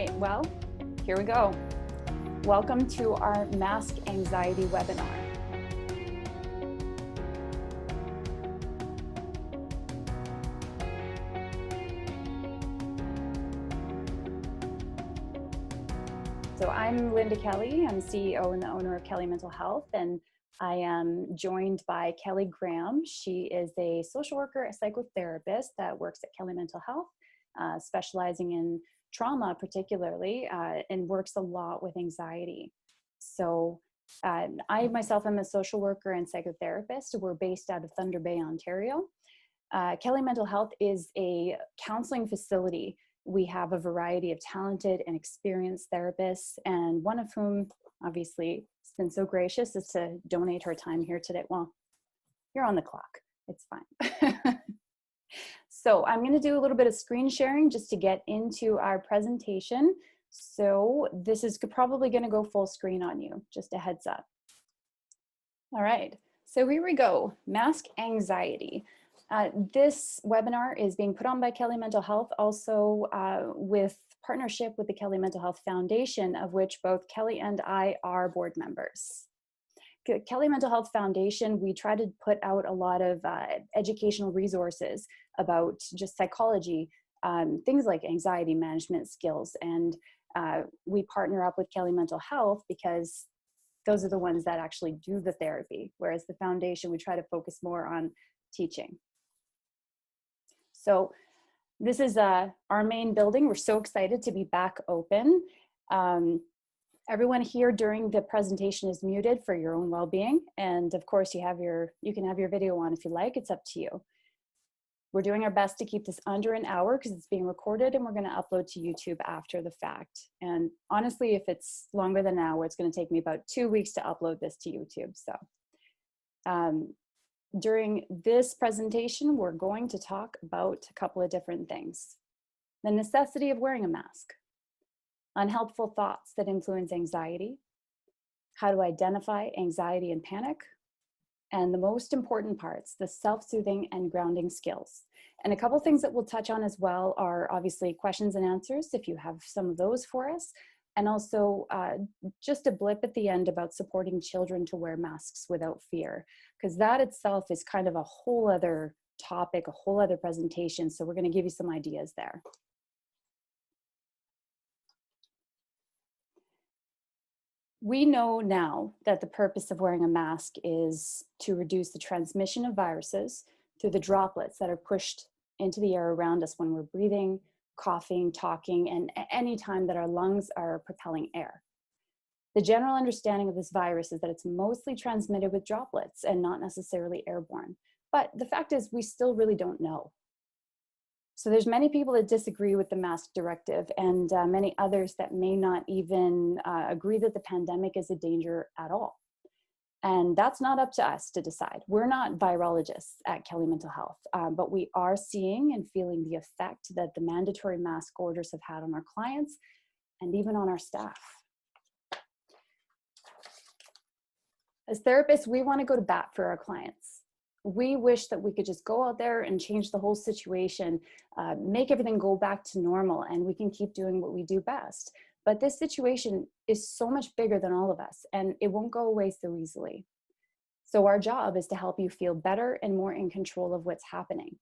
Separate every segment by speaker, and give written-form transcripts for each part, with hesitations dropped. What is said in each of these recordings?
Speaker 1: right, well, here we go. Welcome to our mask anxiety webinar. So I'm Linda Kelly. I'm CEO and the owner of Kelly Mental Health, and I am joined by Kelly Graham. She is a social worker, a psychotherapist that works at Kelly Mental Health, specializing in trauma particularly, and works a lot with anxiety. So I myself am a social worker and psychotherapist. We're based out of Thunder Bay, Ontario. Kelly Mental Health is a counseling facility. We have a variety of talented and experienced therapists, and one of whom obviously has been so gracious as to donate her time here today. Well, you're on the clock. It's fine. So I'm going to do a little bit of screen sharing just to get into our presentation. So this is probably going to go full screen on you, just a heads up. All right, so here we go, mask anxiety. This webinar is being put on by Kelly Mental Health, also with partnership with the Kelly Mental Health Foundation, of which both Kelly and I are board members. Kelly Mental Health Foundation, we try to put out a lot of educational resources about just psychology, things like anxiety management skills, and we partner up with Kelly Mental Health because those are the ones that actually do the therapy, whereas the foundation, we try to focus more on teaching. So this is our main building. We're so excited to be back open. Everyone here during the presentation is muted for your own well-being. And of course you can have your video on if you like, it's up to you. We're doing our best to keep this under an hour because it's being recorded and we're going to upload to YouTube after the fact. And honestly, if it's longer than an hour, it's going to take me about 2 weeks to upload this to YouTube. So during this presentation, we're going to talk about a couple of different things. The necessity of wearing a mask, unhelpful thoughts that influence anxiety, how to identify anxiety and panic, and the most important parts, the self-soothing and grounding skills. And a couple things that we'll touch on as well are obviously questions and answers, if you have some of those for us, and also just a blip at the end about supporting children to wear masks without fear, because that itself is kind of a whole other topic, a whole other presentation. So we're going to give you some ideas there. We know now that the purpose of wearing a mask is to reduce the transmission of viruses through the droplets that are pushed into the air around us when we're breathing, coughing, talking, and any time that our lungs are propelling air. The general understanding of this virus is that it's mostly transmitted with droplets and not necessarily airborne. But the fact is, we still really don't know. So there's many people that disagree with the mask directive, and many others that may not even agree that the pandemic is a danger at all. And that's not up to us to decide. We're not virologists at Kelly Mental Health, but we are seeing and feeling the effect that the mandatory mask orders have had on our clients and even on our staff. As therapists, we want to go to bat for our clients. We wish that we could just go out there and change the whole situation, make everything go back to normal, and we can keep doing what we do best. But this situation is so much bigger than all of us, and it won't go away so easily. So our job is to help you feel better and more in control of what's happening.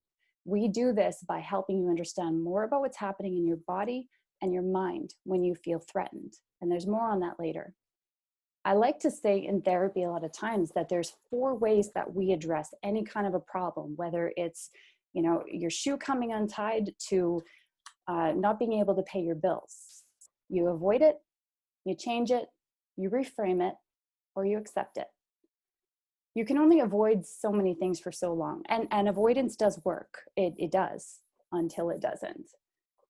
Speaker 1: We do this by helping you understand more about what's happening in your body and your mind when you feel threatened. And there's more on that later. I like to say in therapy a lot of times that there's 4 ways that we address any kind of a problem, whether it's, your shoe coming untied to not being able to pay your bills. You avoid it, you change it, you reframe it, or you accept it. You can only avoid so many things for so long, and avoidance does work. It does until it doesn't.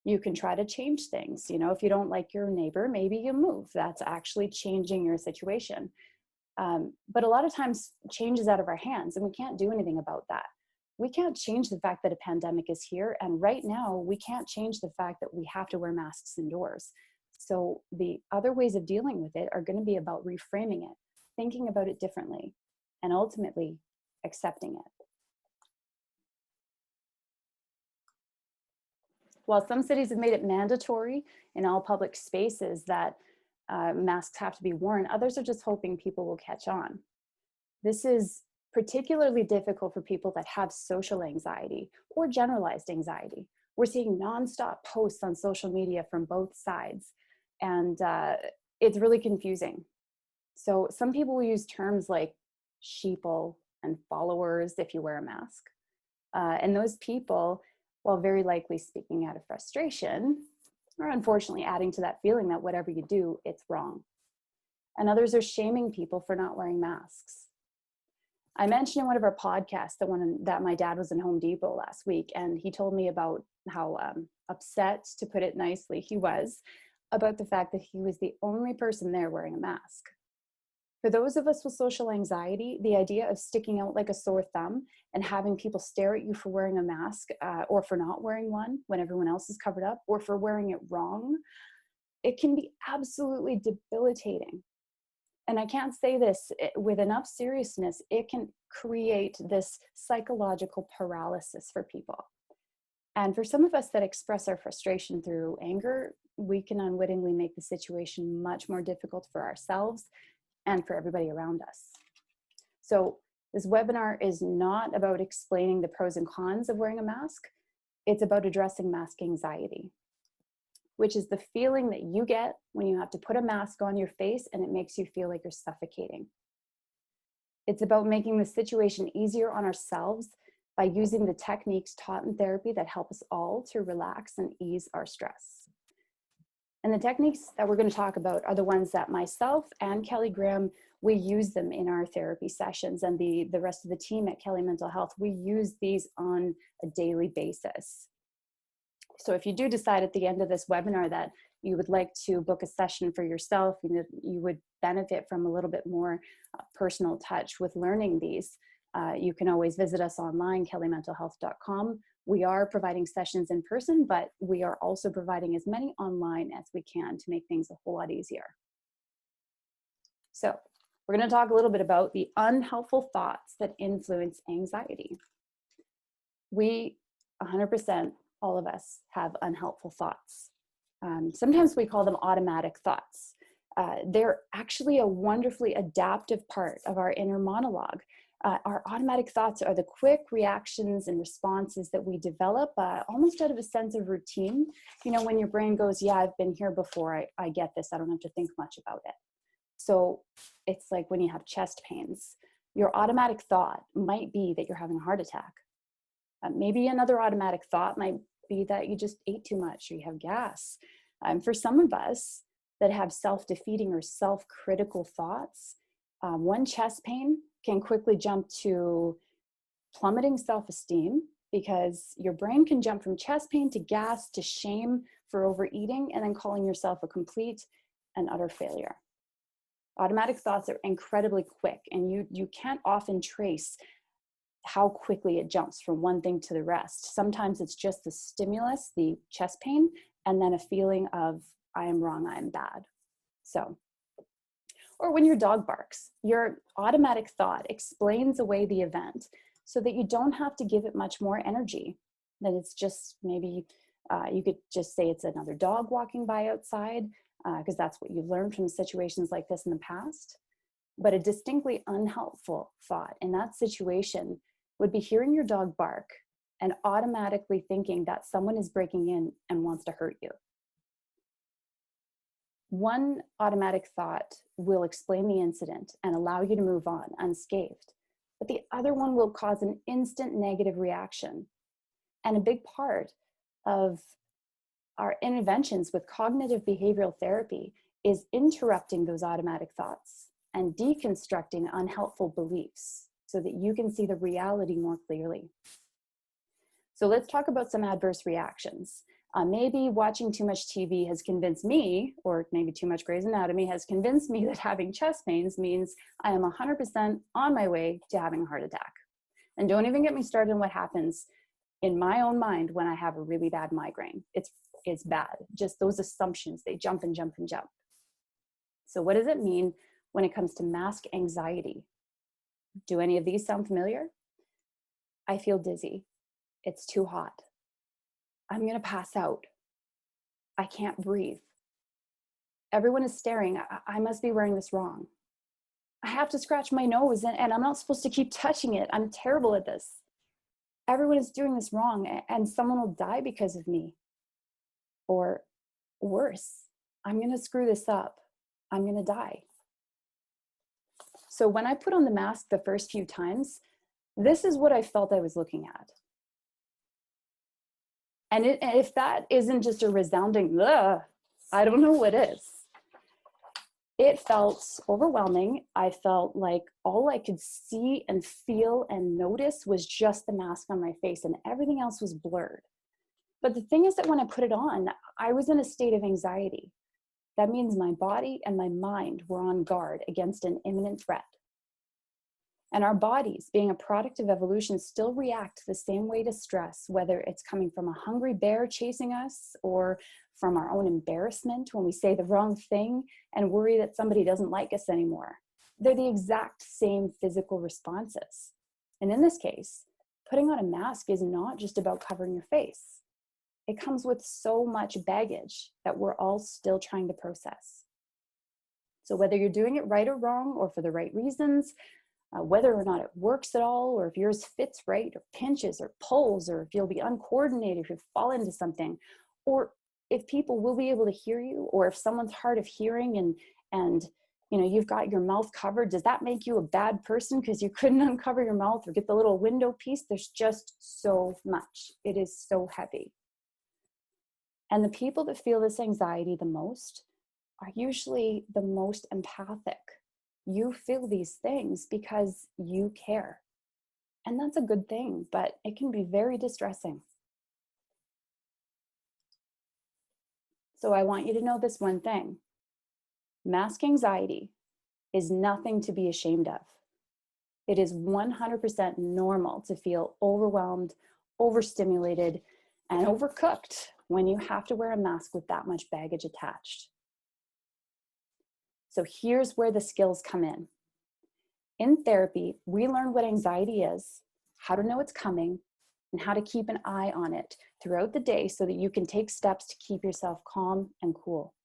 Speaker 1: You can try to change things. If you don't like your neighbor, maybe you move. That's actually changing your situation. But a lot of times change is out of our hands and we can't do anything about that. We can't change the fact that a pandemic is here. And right now we can't change the fact that we have to wear masks indoors. So the other ways of dealing with it are going to be about reframing it, thinking about it differently, and ultimately accepting it. While some cities have made it mandatory in all public spaces that masks have to be worn, others are just hoping people will catch on. This is particularly difficult for people that have social anxiety or generalized anxiety. We're seeing nonstop posts on social media from both sides, and it's really confusing. So some people will use terms like sheeple and followers if you wear a mask. And those people, while very likely speaking out of frustration, are unfortunately adding to that feeling that whatever you do, it's wrong. And others are shaming people for not wearing masks. I mentioned in one of our podcasts that my dad was in Home Depot last week, and he told me about how upset, to put it nicely, he was about the fact that he was the only person there wearing a mask. For those of us with social anxiety, the idea of sticking out like a sore thumb and having people stare at you for wearing a mask or for not wearing one when everyone else is covered up, or for wearing it wrong, it can be absolutely debilitating. And I can't say this with enough seriousness, it can create this psychological paralysis for people. And for some of us that express our frustration through anger, we can unwittingly make the situation much more difficult for ourselves and for everybody around us. So this webinar is not about explaining the pros and cons of wearing a mask. It's about addressing mask anxiety, which is the feeling that you get when you have to put a mask on your face and it makes you feel like you're suffocating. It's about making the situation easier on ourselves by using the techniques taught in therapy that help us all to relax and ease our stress. And the techniques that we're going to talk about are the ones that myself and Kelly Graham, we use them in our therapy sessions, and the rest of the team at Kelly Mental Health, we use these on a daily basis. So if you do decide at the end of this webinar that you would like to book a session for yourself, you would benefit from a little bit more personal touch with learning these, you can always visit us online, kellymentalhealth.com. We are providing sessions in person, but we are also providing as many online as we can to make things a whole lot easier. So we're going to talk a little bit about the unhelpful thoughts that influence anxiety. We 100%, all of us, have unhelpful thoughts. Sometimes we call them automatic thoughts. They're actually a wonderfully adaptive part of our inner monologue. Our automatic thoughts are the quick reactions and responses that we develop almost out of a sense of routine. You know, when your brain goes, yeah, I've been here before, I get this, I don't have to think much about it. So it's like when you have chest pains, your automatic thought might be that you're having a heart attack. Maybe another automatic thought might be that you just ate too much or you have gas. For some of us that have self-defeating or self-critical thoughts, one chest pain can quickly jump to plummeting self-esteem, because your brain can jump from chest pain to gas to shame for overeating and then calling yourself a complete and utter failure. Automatic thoughts are incredibly quick, and you can't often trace how quickly it jumps from one thing to the rest. Sometimes it's just the stimulus, the chest pain, and then a feeling of, I am wrong, I am bad. So, or when your dog barks, your automatic thought explains away the event so that you don't have to give it much more energy. Then it's just maybe, you could just say it's another dog walking by outside, because that's what you've learned from situations like this in the past. But a distinctly unhelpful thought in that situation would be hearing your dog bark and automatically thinking that someone is breaking in and wants to hurt you. One automatic thought will explain the incident and allow you to move on unscathed, but the other one will cause an instant negative reaction. And a big part of our interventions with cognitive behavioral therapy is interrupting those automatic thoughts and deconstructing unhelpful beliefs so that you can see the reality more clearly. So let's talk about some adverse reactions. Maybe watching too much TV has convinced me, or maybe too much Grey's Anatomy has convinced me that having chest pains means I am 100% on my way to having a heart attack. And don't even get me started on what happens in my own mind when I have a really bad migraine. It's bad. Just those assumptions, they jump and jump and jump. So what does it mean when it comes to mask anxiety? Do any of these sound familiar? I feel dizzy. It's too hot. I'm going to pass out. I can't breathe. Everyone is staring. I must be wearing this wrong. I have to scratch my nose and I'm not supposed to keep touching it. I'm terrible at this. Everyone is doing this wrong and someone will die because of me. Or worse, I'm going to screw this up. I'm going to die. So when I put on the mask the first few times, this is what I felt I was looking at. And if that isn't just a resounding, ugh, I don't know what is. It felt overwhelming. I felt like all I could see and feel and notice was just the mask on my face and everything else was blurred. But the thing is that when I put it on, I was in a state of anxiety. That means my body and my mind were on guard against an imminent threat. And our bodies, being a product of evolution, still react the same way to stress, whether it's coming from a hungry bear chasing us or from our own embarrassment when we say the wrong thing and worry that somebody doesn't like us anymore. They're the exact same physical responses. And in this case, putting on a mask is not just about covering your face. It comes with so much baggage that we're all still trying to process. So whether you're doing it right or wrong or for the right reasons, whether or not it works at all, or if yours fits right, or pinches, or pulls, or if you'll be uncoordinated, if you fall into something, or if people will be able to hear you, or if someone's hard of hearing and you've got your mouth covered, does that make you a bad person because you couldn't uncover your mouth or get the little window piece? There's just so much. It is so heavy. And the people that feel this anxiety the most are usually the most empathic. You feel these things because you care. And that's a good thing, but it can be very distressing. So I want you to know this one thing. Mask anxiety is nothing to be ashamed of. It is 100% normal to feel overwhelmed, overstimulated, and overcooked when you have to wear a mask with that much baggage attached. So here's where the skills come in. In therapy, we learn what anxiety is, how to know it's coming, and how to keep an eye on it throughout the day so that you can take steps to keep yourself calm and cool.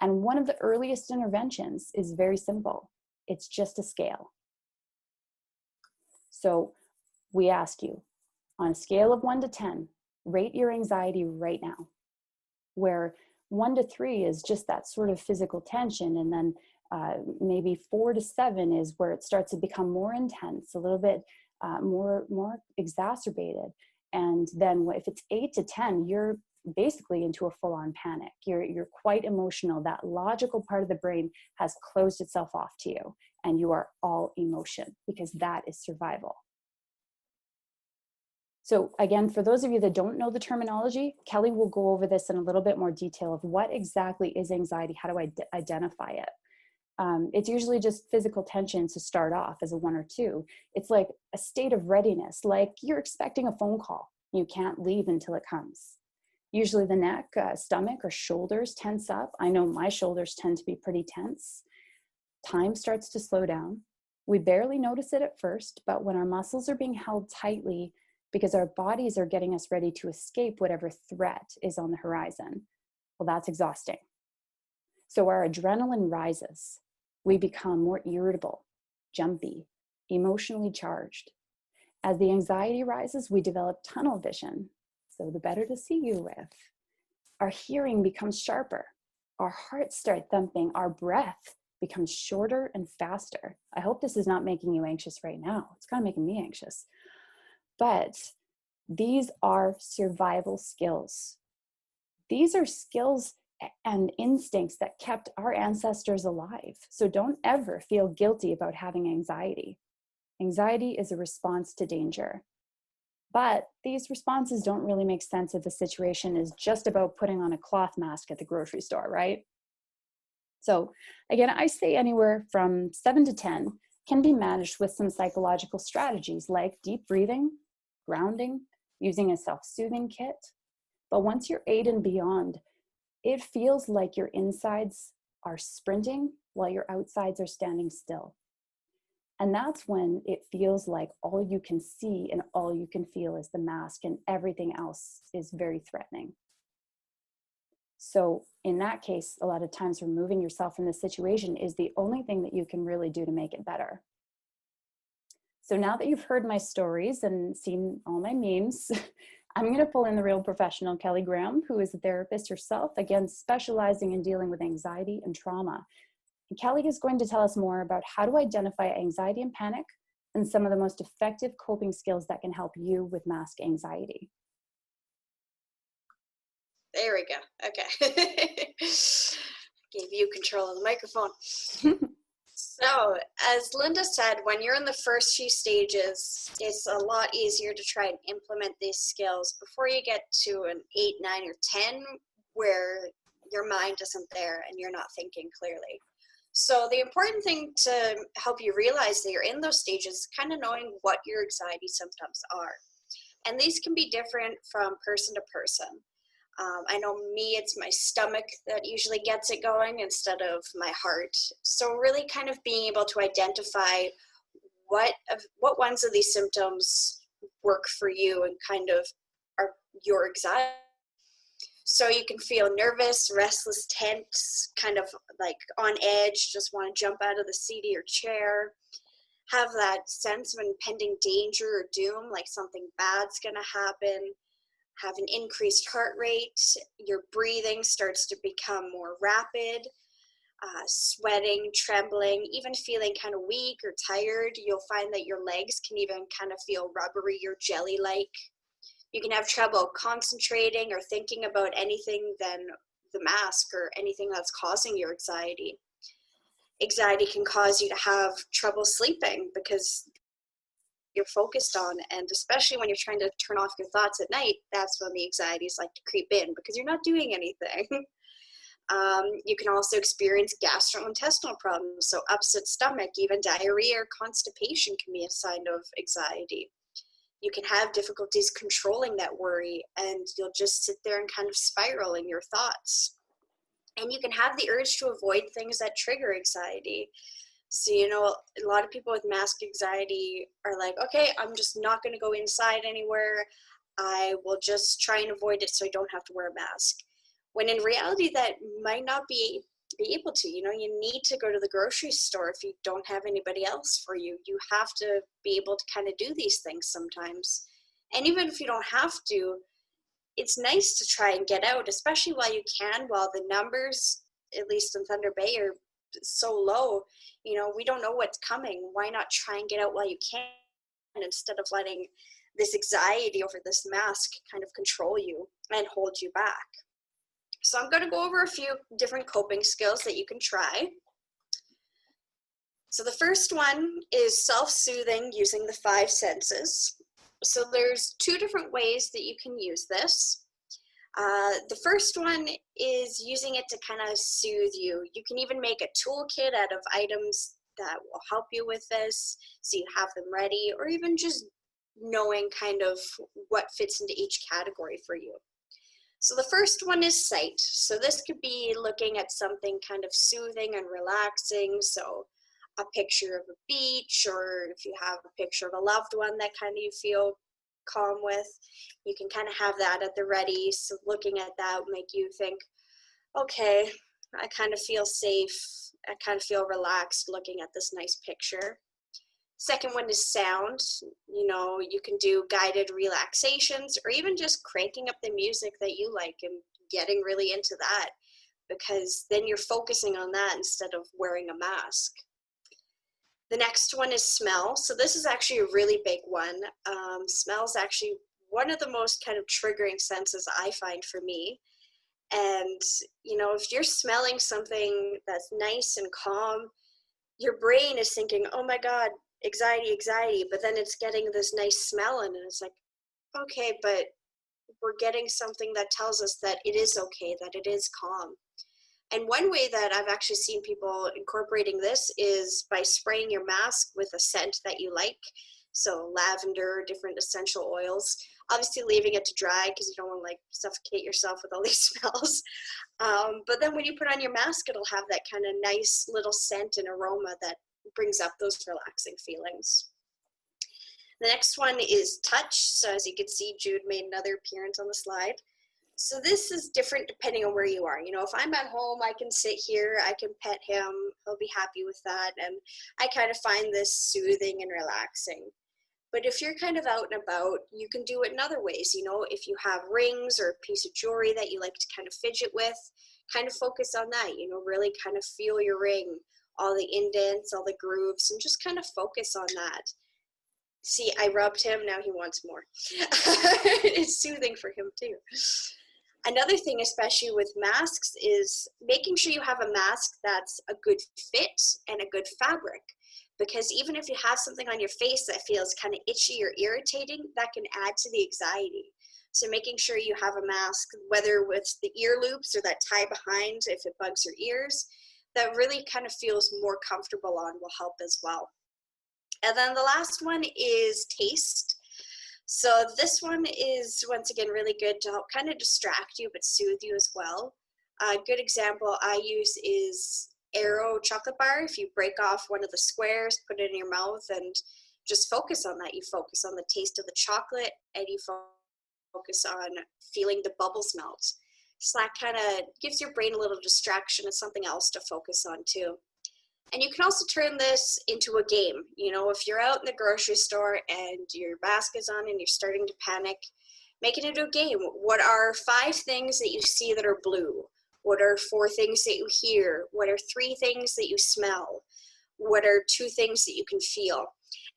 Speaker 1: And one of the earliest interventions is very simple. It's just a scale. So we ask you, on a scale of 1 to 10, rate your anxiety right now, where 1 to 3 is just that sort of physical tension, and then maybe 4 to 7 is where it starts to become more intense, a little bit more exacerbated. And then if it's 8 to 10, you're basically into a full-on panic. You're quite emotional. That logical part of the brain has closed itself off to you, and you are all emotion because that is survival. So again, for those of you that don't know the terminology, Kelly will go over this in a little bit more detail of what exactly is anxiety, how do I identify it. It's usually just physical tension to start off as a 1 or 2. It's like a state of readiness, like you're expecting a phone call. You can't leave until it comes. Usually the neck, stomach, or shoulders tense up. I know my shoulders tend to be pretty tense. Time starts to slow down. We barely notice it at first, but when our muscles are being held tightly because our bodies are getting us ready to escape whatever threat is on the horizon, well, that's exhausting. So our adrenaline rises. We become more irritable, jumpy, emotionally charged. As the anxiety rises, we develop tunnel vision, so the better to see you with. Our hearing becomes sharper. Our hearts start thumping. Our breath becomes shorter and faster. I hope this is not making you anxious right now. It's kind of making me anxious. But these are survival skills. These are skills and instincts that kept our ancestors alive. So don't ever feel guilty about having anxiety. Anxiety is a response to danger. But these responses don't really make sense if the situation is just about putting on a cloth mask at the grocery store, right? So again, I say anywhere from 7 to 10 can be managed with some psychological strategies like deep breathing, grounding, using a self-soothing kit. But once you're 8 and beyond, it feels like your insides are sprinting while your outsides are standing still. And that's when it feels like all you can see and all you can feel is the mask, and everything else is very threatening. So in that case, a lot of times removing yourself from the situation is the only thing that you can really do to make it better. So now that you've heard my stories and seen all my memes, I'm going to pull in the real professional, Kelly Graham, who is a therapist herself, again, specializing in dealing with anxiety and trauma. And Kelly is going to tell us more about how to identify anxiety and panic and some of the most effective coping skills that can help you with mask anxiety.
Speaker 2: There we go. Okay. Gave you control of the microphone. So, as Linda said, when you're in the first few stages, it's a lot easier to try and implement these skills before you get to an 8, 9, or 10, where your mind isn't there and you're not thinking clearly. So the important thing to help you realize that you're in those stages is kind of knowing what your anxiety symptoms are. And these can be different from person to person. I know me, it's my stomach that usually gets it going instead of my heart. So really kind of being able to identify what ones of these symptoms work for you and kind of are your anxiety. So you can feel nervous, restless, tense, kind of like on edge, just want to jump out of the seat of your chair, have that sense of impending danger or doom, like something bad's going to happen, have an increased heart rate, your breathing starts to become more rapid, sweating, trembling, even feeling kind of weak or tired. You'll find that your legs can even kind of feel rubbery or jelly-like. You can have trouble concentrating or thinking about anything than the mask or anything that's causing your anxiety. Anxiety can cause you to have trouble sleeping because you're focused on, and especially when you're trying to turn off your thoughts at night, that's when the anxieties like to creep in because you're not doing anything. You can also experience gastrointestinal problems, so upset stomach, even diarrhea or constipation can be a sign of anxiety. You can have difficulties controlling that worry, and you'll just sit there and kind of spiral in your thoughts. And you can have the urge to avoid things that trigger anxiety. So, a lot of people with mask anxiety are like, okay, I'm just not going to go inside anywhere. I will just try and avoid it so I don't have to wear a mask. When in reality, that might not be able to. You need to go to the grocery store if you don't have anybody else for you. You have to be able to kind of do these things sometimes. And even if you don't have to, it's nice to try and get out, especially while you can, while the numbers, at least in Thunder Bay, are so low. We don't know what's coming. Why not try and get out while you can instead of letting this anxiety over this mask kind of control you and hold you back? So I'm going to go over a few different coping skills that you can try. So the first one is self-soothing using the 5 senses. So there's 2 different ways that you can use this. The first one is using it to kind of soothe you. You can even make a toolkit out of items that will help you with this, so you have them ready, or even just knowing kind of what fits into each category for you. So the first one is sight. So this could be looking at something kind of soothing and relaxing. So a picture of a beach, or if you have a picture of a loved one that kind of you feel calm with, you can kind of have that at the ready. So looking at that will make you think, okay, I kind of feel safe. I kind of feel relaxed looking at this nice picture. Second one is sound. You can do guided relaxations or even just cranking up the music that you like and getting really into that, because then you're focusing on that instead of wearing a mask. The next one is smell. So this is actually a really big one. Smell is actually one of the most kind of triggering senses I find for me. And, if you're smelling something that's nice and calm, your brain is thinking, oh my God, anxiety, but then it's getting this nice smell in, and it's like, okay, but we're getting something that tells us that it is okay, that it is calm. And one way that I've actually seen people incorporating this is by spraying your mask with a scent that you like. So lavender, different essential oils, obviously leaving it to dry because you don't want to suffocate yourself with all these smells. But then when you put on your mask, it'll have that kind of nice little scent and aroma that brings up those relaxing feelings. The next one is touch. So as you can see, Jude made another appearance on the slide. So this is different depending on where you are. If I'm at home, I can sit here, I can pet him, he'll be happy with that. And I kind of find this soothing and relaxing. But if you're kind of out and about, you can do it in other ways. If you have rings or a piece of jewelry that you like to kind of fidget with, kind of focus on that, really kind of feel your ring, all the indents, all the grooves, and just kind of focus on that. See, I rubbed him, now he wants more. It's soothing for him too. Another thing, especially with masks, is making sure you have a mask that's a good fit and a good fabric. Because even if you have something on your face that feels kind of itchy or irritating, that can add to the anxiety. So making sure you have a mask, whether with the ear loops or that tie behind if it bugs your ears, that really kind of feels more comfortable on will help as well. And then the last one is taste. So this one is, once again, really good to help kind of distract you but soothe you as well. A good example I use is Aero chocolate bar. If you break off one of the squares, put it in your mouth and just focus on that. You focus on the taste of the chocolate and you focus on feeling the bubbles melt. So that kind of gives your brain a little distraction and something else to focus on too. And you can also turn this into a game. If you're out in the grocery store and your mask is on and you're starting to panic, make it into a game. What are 5 things that you see that are blue? What are 4 things that you hear? What are 3 things that you smell? What are 2 things that you can feel?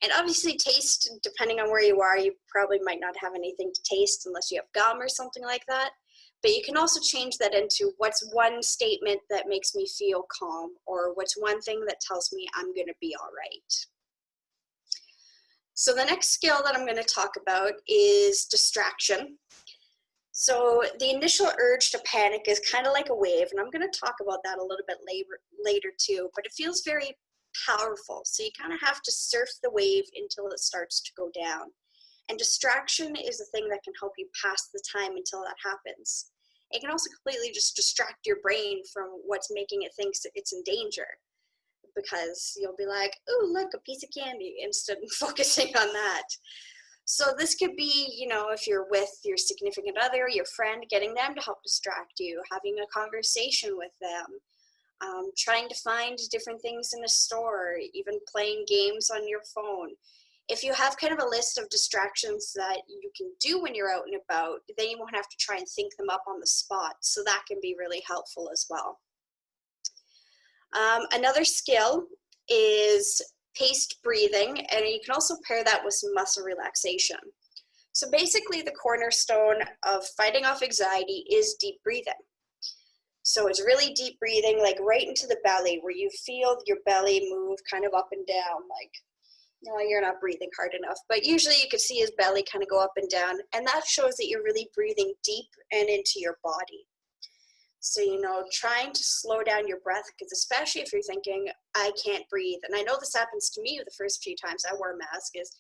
Speaker 2: And obviously taste, depending on where you are, you probably might not have anything to taste unless you have gum or something like that. But you can also change that into what's one statement that makes me feel calm, or what's one thing that tells me I'm going to be all right. So the next skill that I'm going to talk about is distraction. So the initial urge to panic is kind of like a wave, and I'm going to talk about that a little bit later too, but it feels very powerful. So you kind of have to surf the wave until it starts to go down. And distraction is the thing that can help you pass the time until that happens. It can also completely just distract your brain from what's making it think it's in danger, because you'll be like, "Ooh, look, a piece of candy," instead of focusing on that. So this could be, if you're with your significant other, your friend, getting them to help distract you, having a conversation with them, trying to find different things in a store, even playing games on your phone. If you have kind of a list of distractions that you can do when you're out and about, then you won't have to try and think them up on the spot. So that can be really helpful as well. Another skill is paced breathing, and you can also pair that with some muscle relaxation. So basically the cornerstone of fighting off anxiety is deep breathing. So it's really deep breathing, like right into the belly, where you feel your belly move kind of up and down, like, no, you're not breathing hard enough, but usually you can see his belly kind of go up and down, and that shows that you're really breathing deep and into your body. So, trying to slow down your breath, because especially if you're thinking, I can't breathe, and I know this happens to me the first few times I wore a mask, is,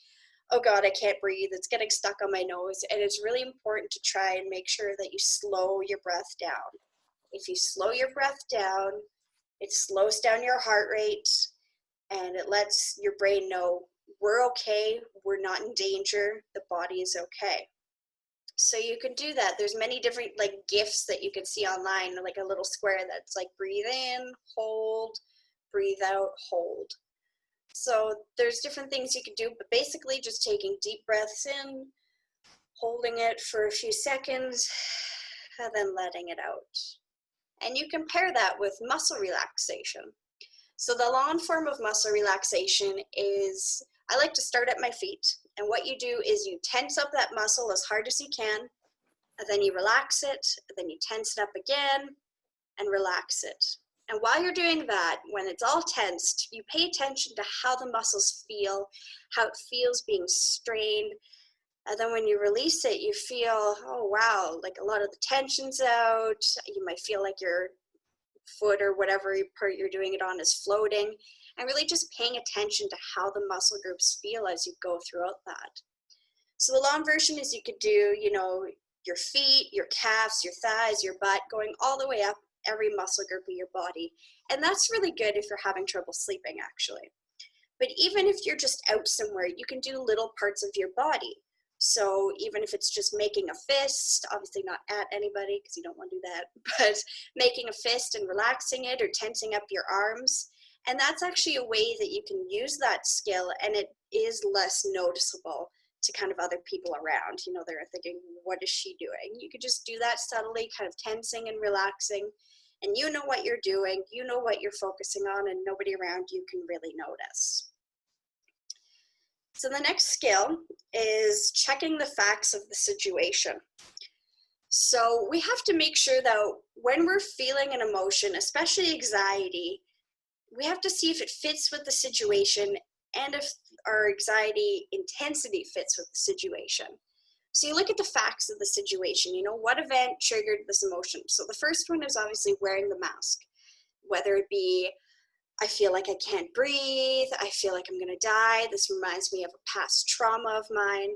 Speaker 2: oh God, I can't breathe, it's getting stuck on my nose, and it's really important to try and make sure that you slow your breath down. If you slow your breath down, it slows down your heart rate, and it lets your brain know we're okay, we're not in danger, the body is okay. So you can do that. There's many different gifts that you can see online, like a little square that's like breathe in, hold, breathe out, hold. So there's different things you can do, but basically just taking deep breaths in, holding it for a few seconds, and then letting it out. And you can pair that with muscle relaxation. So the long form of muscle relaxation is, I like to start at my feet. And what you do is you tense up that muscle as hard as you can, and then you relax it, and then you tense it up again and relax it. And while you're doing that, when it's all tensed, you pay attention to how the muscles feel, how it feels being strained. And then when you release it, you feel, oh wow, like a lot of the tension's out. You might feel like your foot or whatever part you're doing it on is floating, and really just paying attention to how the muscle groups feel as you go throughout that. So the long version is you could do, your feet, your calves, your thighs, your butt, going all the way up every muscle group of your body. And that's really good if you're having trouble sleeping, actually. But even if you're just out somewhere, you can do little parts of your body. So even if it's just making a fist, obviously not at anybody because you don't want to do that, but making a fist and relaxing it or tensing up your arms. And that's actually a way that you can use that skill, and it is less noticeable to kind of other people around. You know, they're thinking, what is she doing? You could just do that subtly, kind of tensing and relaxing, and you know what you're doing, you know what you're focusing on, and nobody around you can really notice. So the next skill is checking the facts of the situation. So we have to make sure that when we're feeling an emotion, especially anxiety, we have to see if it fits with the situation and if our anxiety intensity fits with the situation. So you look at the facts of the situation, you know, what event triggered this emotion? So the first one is obviously wearing the mask, whether it be, I feel like I can't breathe, I feel like I'm gonna die, this reminds me of a past trauma of mine.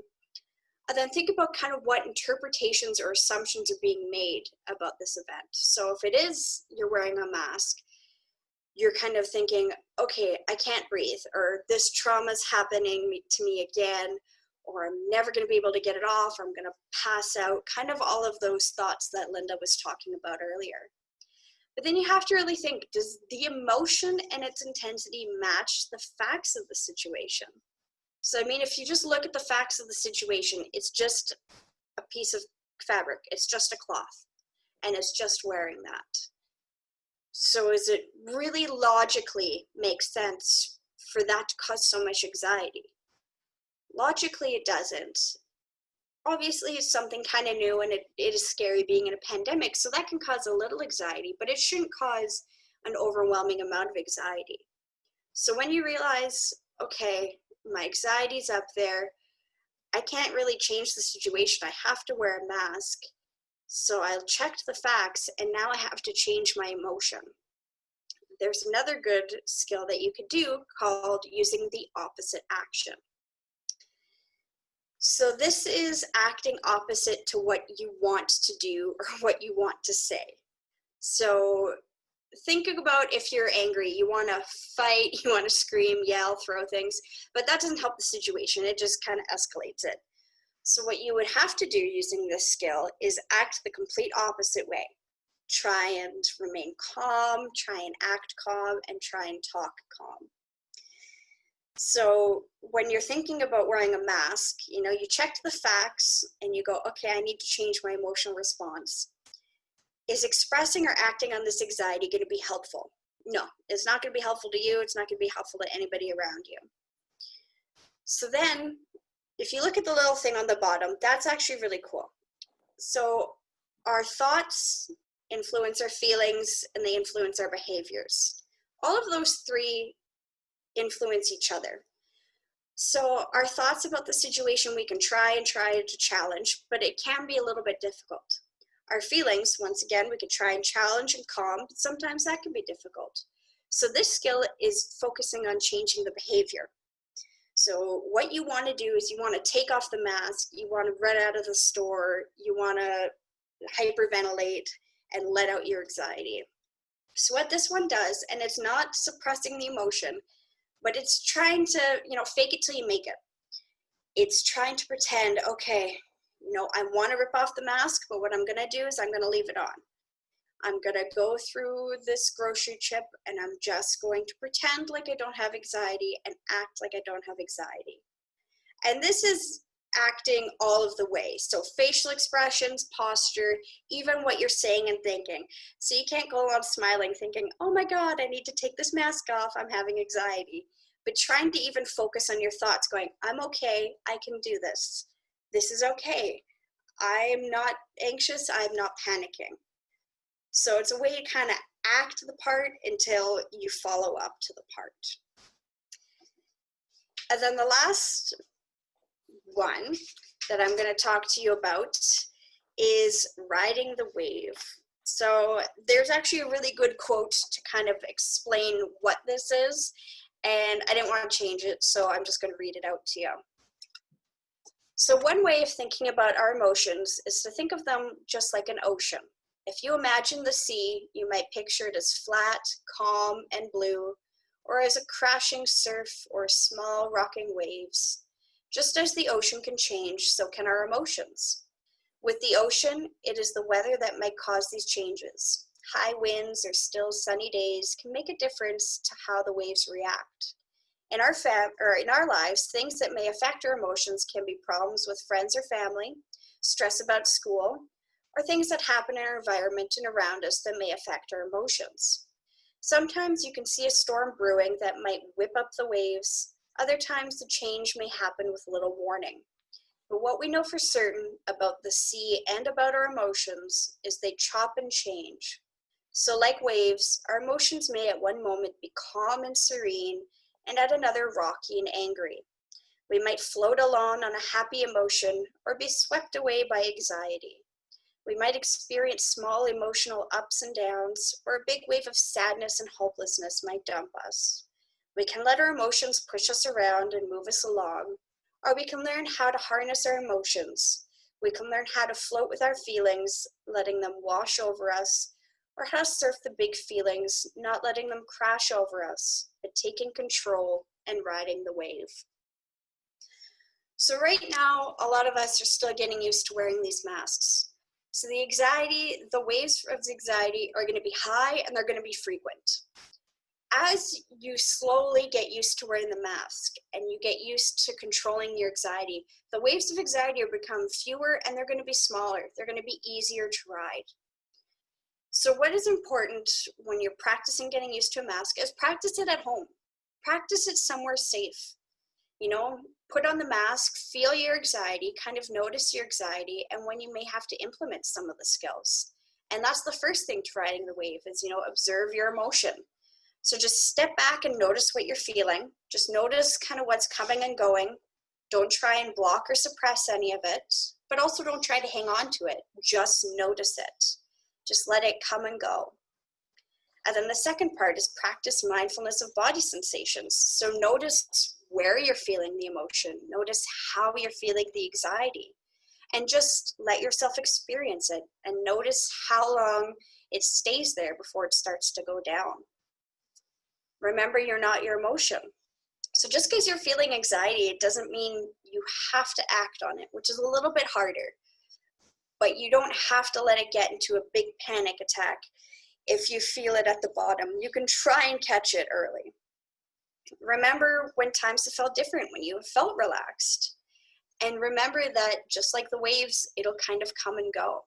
Speaker 2: And then think about kind of what interpretations or assumptions are being made about this event. So if it is you're wearing a mask, you're kind of thinking, okay, I can't breathe, or this trauma's happening to me again, or I'm never going to be able to get it off, or I'm going to pass out, kind of all of those thoughts that Linda was talking about earlier. But then you have to really think, does the emotion and its intensity match the facts of the situation? So, I mean, if you just look at the facts of the situation, it's just a piece of fabric, it's just a cloth, and it's just wearing that. So is it really logically makes sense for that to cause so much anxiety? Logically, it doesn't. Obviously, it's something kind of new, and it is scary being in a pandemic, so that can cause a little anxiety, but it shouldn't cause an overwhelming amount of anxiety. So when you realize, okay, my anxiety's up there, I can't really change the situation, I have to wear a mask, so I checked the facts, and now I have to change my emotion. There's another good skill that you could do called using the opposite action. So this is acting opposite to what you want to do or what you want to say. So think about if you're angry, you want to fight, you want to scream, yell, throw things, but that doesn't help the situation. It just kind of escalates it. So what you would have to do using this skill is act the complete opposite way. Try and remain calm, try and act calm, and try and talk calm. So when you're thinking about wearing a mask, you know, you check the facts and you go, okay, I need to change my emotional response. Is expressing or acting on this anxiety going to be helpful? No, it's not going to be helpful to you. It's not going to be helpful to anybody around you. So then if you look at the little thing on the bottom, that's actually really cool. So our thoughts influence our feelings and they influence our behaviors. All of those three influence each other. So our thoughts about the situation, we can try to challenge, but it can be a little bit difficult. Our feelings, once again, we can try and challenge and calm, but sometimes that can be difficult. So this skill is focusing on changing the behavior. So what you want to do is you want to take off the mask, you want to run out of the store, you want to hyperventilate and let out your anxiety. So what this one does, and it's not suppressing the emotion, but it's trying to, fake it till you make it. It's trying to pretend, okay, I want to rip off the mask, but what I'm going to do is I'm going to leave it on. I'm going to go through this grocery trip and I'm just going to pretend like I don't have anxiety and act like I don't have anxiety. And this is acting all of the ways. So facial expressions, posture, even what you're saying and thinking. So you can't go on smiling thinking, oh my God, I need to take this mask off, I'm having anxiety. But trying to even focus on your thoughts going, I'm okay, I can do this. This is okay. I'm not anxious, I'm not panicking. So it's a way to kind of act the part until you follow up to the part. And then the last one that I'm going to talk to you about is riding the wave. So there's actually a really good quote to kind of explain what this is, and I didn't want to change it, so I'm just going to read it out to you. So one way of thinking about our emotions is to think of them just like an ocean. If you imagine the sea, you might picture it as flat, calm, and blue, or as a crashing surf or small rocking waves. Just as the ocean can change, so can our emotions. With the ocean, it is the weather that might cause these changes. High winds or still sunny days can make a difference to how the waves react. In our lives, things that may affect our emotions can be problems with friends or family, stress about school, or things that happen in our environment and around us that may affect our emotions. Sometimes you can see a storm brewing that might whip up the waves. Other times the change may happen with little warning. But what we know for certain about the sea and about our emotions is they chop and change. So, like waves, our emotions may at one moment be calm and serene, and at another rocky and angry. We might float along on a happy emotion or be swept away by anxiety. We might experience small emotional ups and downs, or a big wave of sadness and hopelessness might dump us. We can let our emotions push us around and move us along, or we can learn how to harness our emotions. We can learn how to float with our feelings, letting them wash over us, or how to surf the big feelings, not letting them crash over us, but taking control and riding the wave. So right now, a lot of us are still getting used to wearing these masks. So the waves of anxiety are going to be high and they're going to be frequent. As you slowly get used to wearing the mask and you get used to controlling your anxiety, the waves of anxiety are become fewer and they're going to be smaller. They're going to be easier to ride. So what is important when you're practicing getting used to a mask is practice it at home. Practice it somewhere safe. Put on the mask, feel your anxiety, kind of notice your anxiety, and when you may have to implement some of the skills. And that's the first thing to riding the wave is, observe your emotion. So just step back and notice what you're feeling. Just notice kind of what's coming and going. Don't try and block or suppress any of it, but also don't try to hang on to it. Just notice it. Just let it come and go. And then the second part is practice mindfulness of body sensations. So notice where you're feeling the emotion. Notice how you're feeling the anxiety. And just let yourself experience it and notice how long it stays there before it starts to go down. Remember, you're not your emotion. So just because you're feeling anxiety, it doesn't mean you have to act on it, which is a little bit harder. But you don't have to let it get into a big panic attack if you feel it at the bottom. You can try and catch it early. Remember when times have felt different, when you have felt relaxed. And remember that just like the waves, it'll kind of come and go.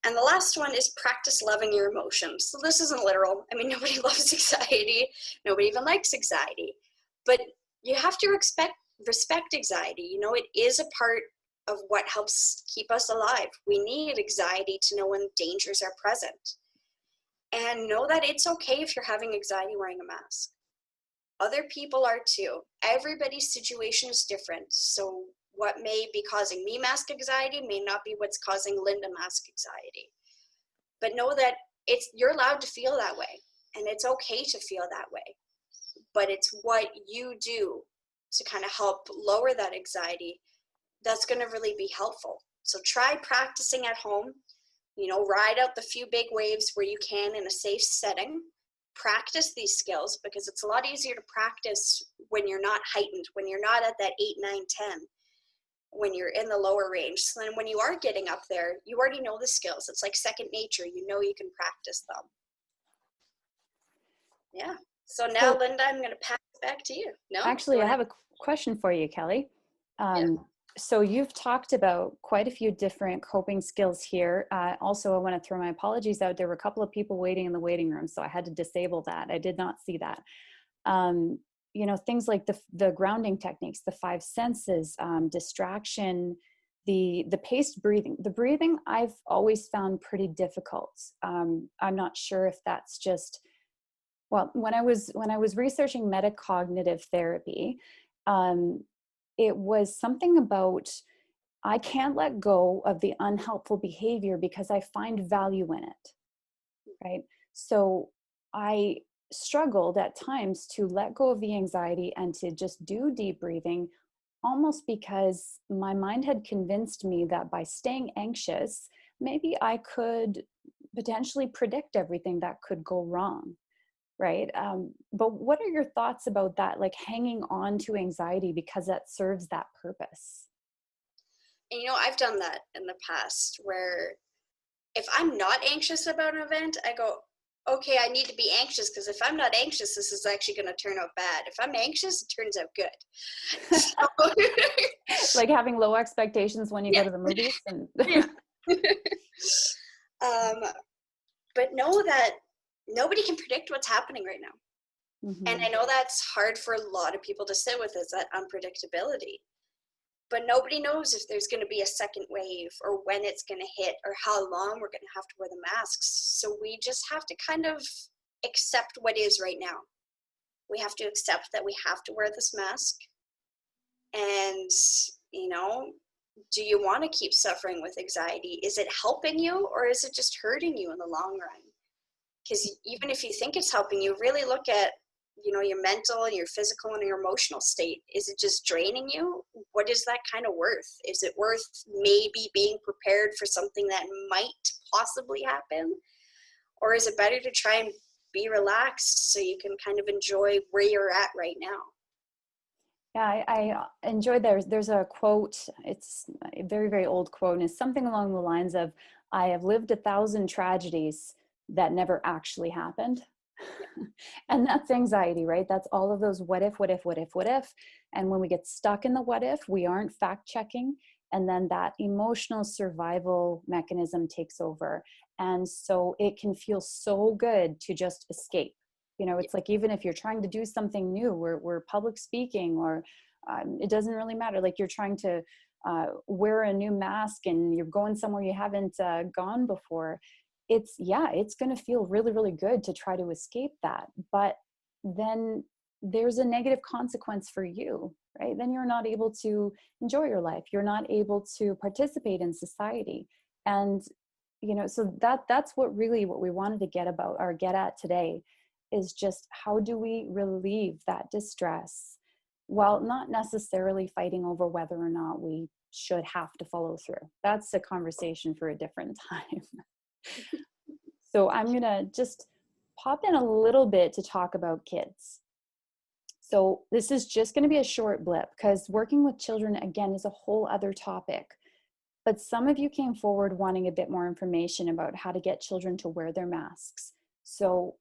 Speaker 2: And the last one is practice loving your emotions. So this isn't literal. I mean, nobody loves anxiety. Nobody even likes anxiety. But you have to respect anxiety. It is a part of what helps keep us alive. We need anxiety to know when dangers are present. And know that it's okay if you're having anxiety wearing a mask. Other people are too. Everybody's situation is different. So what may be causing me mask anxiety may not be what's causing Linda mask anxiety. But know that you're allowed to feel that way, and it's okay to feel that way. But it's what you do to kind of help lower that anxiety that's going to really be helpful. So try practicing at home. Ride out the few big waves where you can in a safe setting. Practice these skills because it's a lot easier to practice when you're not heightened, when you're not at that 8, 9, 10, when you're in the lower range. So then when you are getting up there, you already know the skills. It's like second nature. You can practice them. Yeah. So now, Linda, I'm going to pass it back to you. No?
Speaker 1: Actually, I have a question for you, Kelly.
Speaker 2: Yeah.
Speaker 1: So you've talked about quite a few different coping skills here. Also, I want to throw my apologies out. There were a couple of people waiting in the waiting room, so I had to disable that. I did not see that. Things like the grounding techniques, the 5 senses, distraction, the paced breathing. The breathing I've always found pretty difficult. I'm not sure if that's just, well, when I was researching metacognitive therapy, it was something about I can't let go of the unhelpful behavior because I find value in it, right? So I struggled at times to let go of the anxiety and to just do deep breathing, almost because my mind had convinced me that by staying anxious, maybe I could potentially predict everything that could go wrong. right? But what are your thoughts about that, like hanging on to anxiety because that serves that purpose?
Speaker 2: And I've done that in the past where if I'm not anxious about an event, I go, okay, I need to be anxious because if I'm not anxious, this is actually going to turn out bad. If I'm anxious, it turns out good. So,
Speaker 1: Like having low expectations when you go
Speaker 2: yeah,
Speaker 1: to the movies and
Speaker 2: yeah. um, but know that nobody can predict what's happening right now. And
Speaker 1: hmm
Speaker 2: I know that's hard for a lot of people to sit with, is that unpredictability. But nobody knows if there's going to be a second wave or when it's going to hit or how long we're going to have to wear the masks. So we just have to kind of accept what is right now. We have to accept that we have to wear this mask. And, you know, do you want to keep suffering with anxiety? Is it helping you or is it just hurting you in the long run? Because even if you think it's helping you, really look at your mental and your physical and your emotional state. Is it just draining you? What is that kind of worth? Is it worth maybe being prepared for something that might possibly happen? Or is it better to try and be relaxed so you can kind of enjoy where you're at right now?
Speaker 1: Yeah, I enjoyed there's a quote, it's a very, very old quote, and it's something along the lines of, I have lived 1,000 tragedies that never actually happened. And that's anxiety, right? That's all of those what if, what if, what if, what if. And when we get stuck in the what if, we aren't fact checking. And then that emotional survival mechanism takes over. And so it can feel so good to just escape. It's like, even if you're trying to do something new, we're public speaking, or it doesn't really matter. Like you're trying to wear a new mask and you're going somewhere you haven't gone before. It's going to feel really, really good to try to escape that. But then there's a negative consequence for you, right? Then you're not able to enjoy your life. You're not able to participate in society. And, so that's what we wanted to get at today, is just how do we relieve that distress while not necessarily fighting over whether or not we should have to follow through. That's a conversation for a different time. So I'm going to just pop in a little bit to talk about kids. So this is just going to be a short blip because working with children, again, is a whole other topic. But some of you came forward wanting a bit more information about how to get children to wear their masks. So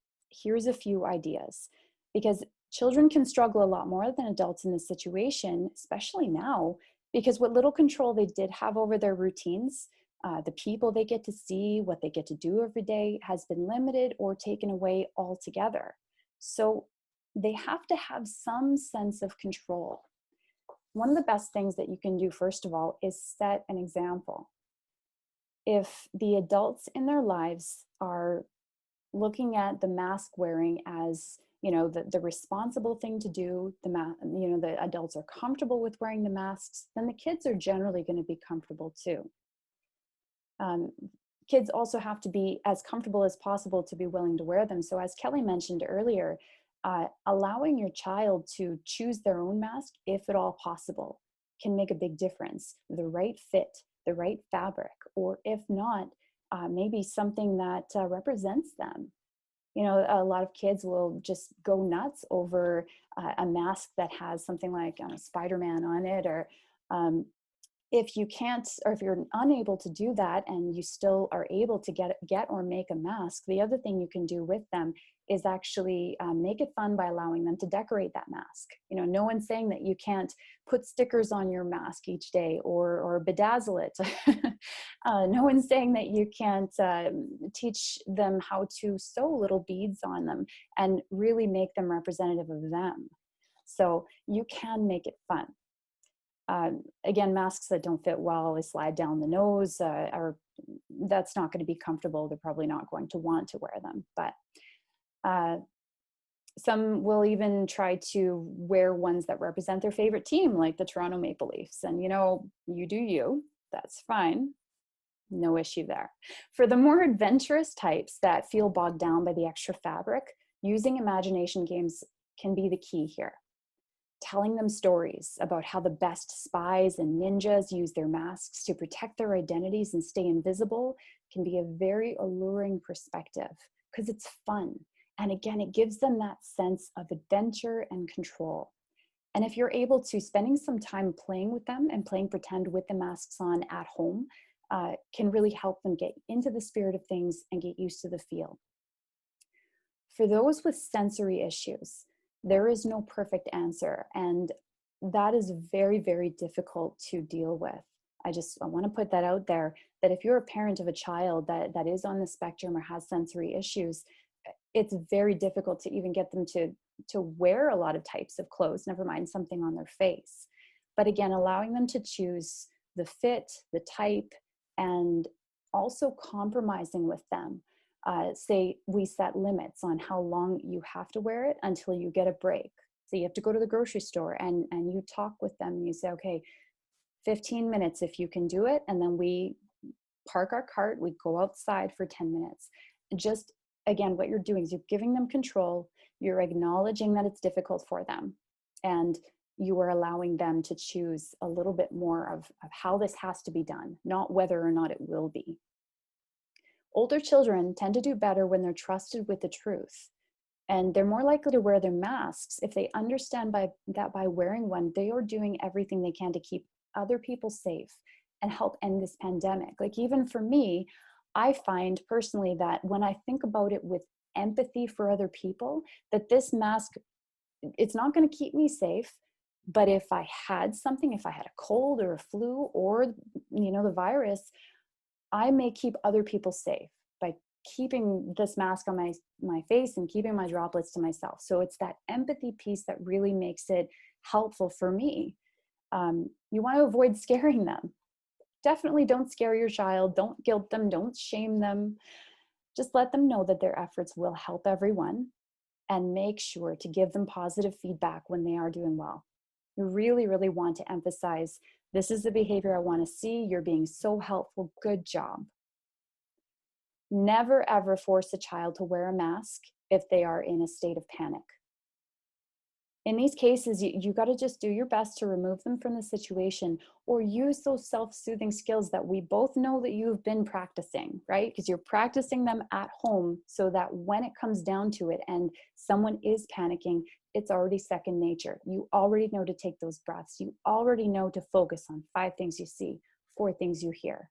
Speaker 1: here's a few ideas, because children can struggle a lot more than adults in this situation, especially now, because what little control they did have over their routines, the people they get to see, what they get to do every day, has been limited or taken away altogether. So they have to have some sense of control. One of the best things that you can do, first of all, is set an example. If the adults in their lives are looking at the mask wearing as, the responsible thing to do, the adults are comfortable with wearing the masks, then the kids are generally going to be comfortable too. Kids also have to be as comfortable as possible to be willing to wear them. So as Kelly mentioned earlier, allowing your child to choose their own mask, if at all possible, can make a big difference. The right fit, the right fabric, or if not, maybe something that represents them. A lot of kids will just go nuts over a mask that has something like Spider-Man on it, or if you can't, or if you're unable to do that and you still are able to get or make a mask, the other thing you can do with them is actually make it fun by allowing them to decorate that mask. No one's saying that you can't put stickers on your mask each day or bedazzle it. No one's saying that you can't teach them how to sew little beads on them and really make them representative of them. So you can make it fun. Again, masks that don't fit well, they slide down the nose, that's not going to be comfortable. They're probably not going to want to wear them. But some will even try to wear ones that represent their favorite team, like the Toronto Maple Leafs. And you do you, that's fine. No issue there. For the more adventurous types that feel bogged down by the extra fabric, using imagination games can be the key here. Telling them stories about how the best spies and ninjas use their masks to protect their identities and stay invisible can be a very alluring perspective because it's fun And again, it gives them that sense of adventure and control. And if you're able to, spending some time playing with them and playing pretend with the masks on at home can really help them get into the spirit of things and get used to the feel. For those with sensory issues, there is no perfect answer, and that is very, very difficult to deal with. I want to put that out there, that if you're a parent of a child that is on the spectrum or has sensory issues, it's very difficult to even get them to wear a lot of types of clothes, never mind something on their face. But again, allowing them to choose the fit, the type, and also compromising with them. Say we set limits on how long you have to wear it until you get a break. So you have to go to the grocery store and you talk with them and you say, okay, 15 minutes if you can do it. And then we park our cart, we go outside for 10 minutes. Just again, what you're doing is you're giving them control, you're acknowledging that it's difficult for them, and you are allowing them to choose a little bit more of how this has to be done, not whether or not it will be. Older children tend to do better when they're trusted with the truth, and they're more likely to wear their masks if they understand that by wearing one, they are doing everything they can to keep other people safe and help end this pandemic. Like even for me, I find personally that when I think about it with empathy for other people, that this mask, it's not going to keep me safe. But if I had something, if I had a cold or a flu or, the virus, I may keep other people safe by keeping this mask on my face and keeping my droplets to myself. So it's that empathy piece that really makes it helpful for me. You want to avoid scaring them. Definitely don't scare your child. Don't guilt them. Don't shame them. Just let them know that their efforts will help everyone, and make sure to give them positive feedback when they are doing well. You really, really want to emphasize, this is the behavior I want to see. You're being so helpful. Good job. Never, ever force a child to wear a mask if they are in a state of panic. In these cases, you got to just do your best to remove them from the situation, or use those self-soothing skills that we both know that you've been practicing, right? Because you're practicing them at home so that when it comes down to it and someone is panicking, it's already second nature. You already know to take those breaths. You already know to focus on 5 things you see, 4 things you hear.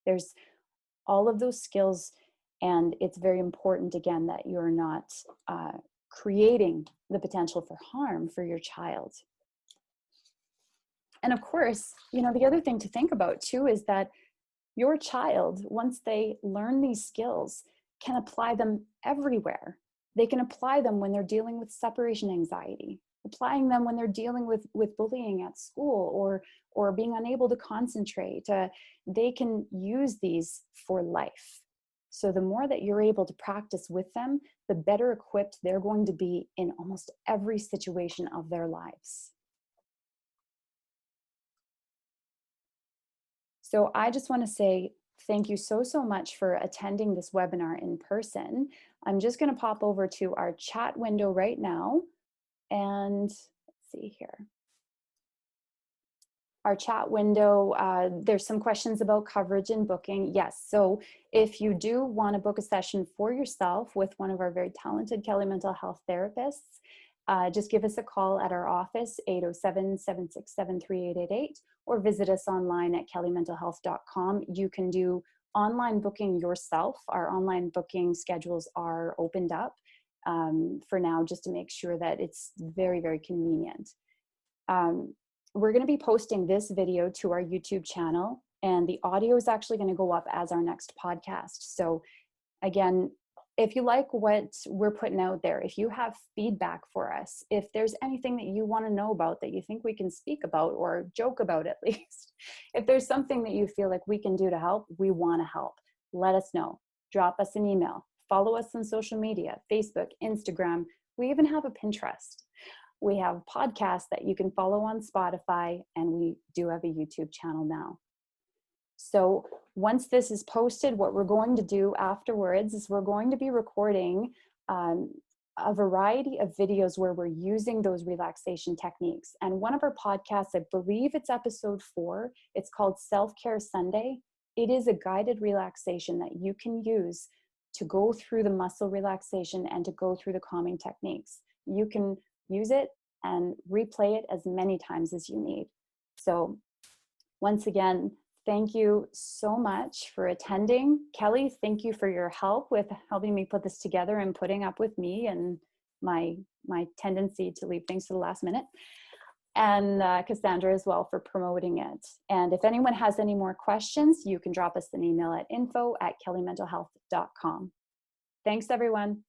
Speaker 1: There's all of those skills, and it's very important, again, that you're not creating the potential for harm for your child. And of course, the other thing to think about too is that your child, once they learn these skills, can apply them everywhere. They can apply them when they're dealing with separation anxiety, applying them when they're dealing with bullying at school or being unable to concentrate. They can use these for life. So the more that you're able to practice with them, the better equipped they're going to be in almost every situation of their lives. So I just want to say thank you so, so much for attending this webinar in person. I'm just going to pop over to our chat window right now. And let's see here. Our chat window, there's some questions about coverage and booking. Yes, so if you do want to book a session for yourself with one of our very talented Kelly mental health therapists, just give us a call at our office, 807-767-3888, or visit us online at kellymentalhealth.com. You can do online booking yourself. Our online booking schedules are opened up for now, just to make sure that it's very, very convenient. We're going to be posting this video to our YouTube channel, and the audio is actually going to go up as our next podcast. So again, if you like what we're putting out there, if you have feedback for us, if there's anything that you want to know about that you think we can speak about or joke about at least, if there's something that you feel like we can do to help, we want to help. Let us know. Drop us an email. Follow us on social media, Facebook, Instagram. We even have a Pinterest. We have podcasts that you can follow on Spotify, and we do have a YouTube channel now. So once this is posted, what we're going to do afterwards is we're going to be recording a variety of videos where we're using those relaxation techniques. And one of our podcasts, I believe it's episode 4, it's called Self-Care Sunday. It is a guided relaxation that you can use to go through the muscle relaxation and to go through the calming techniques. You can use it and replay it as many times as you need. So once again, thank you so much for attending. Kelly, thank you for your help with helping me put this together and putting up with me and my tendency to leave things to the last minute. And Cassandra as well for promoting it. And if anyone has any more questions, you can drop us an email at info@kellymentalhealth.com. Thanks, everyone.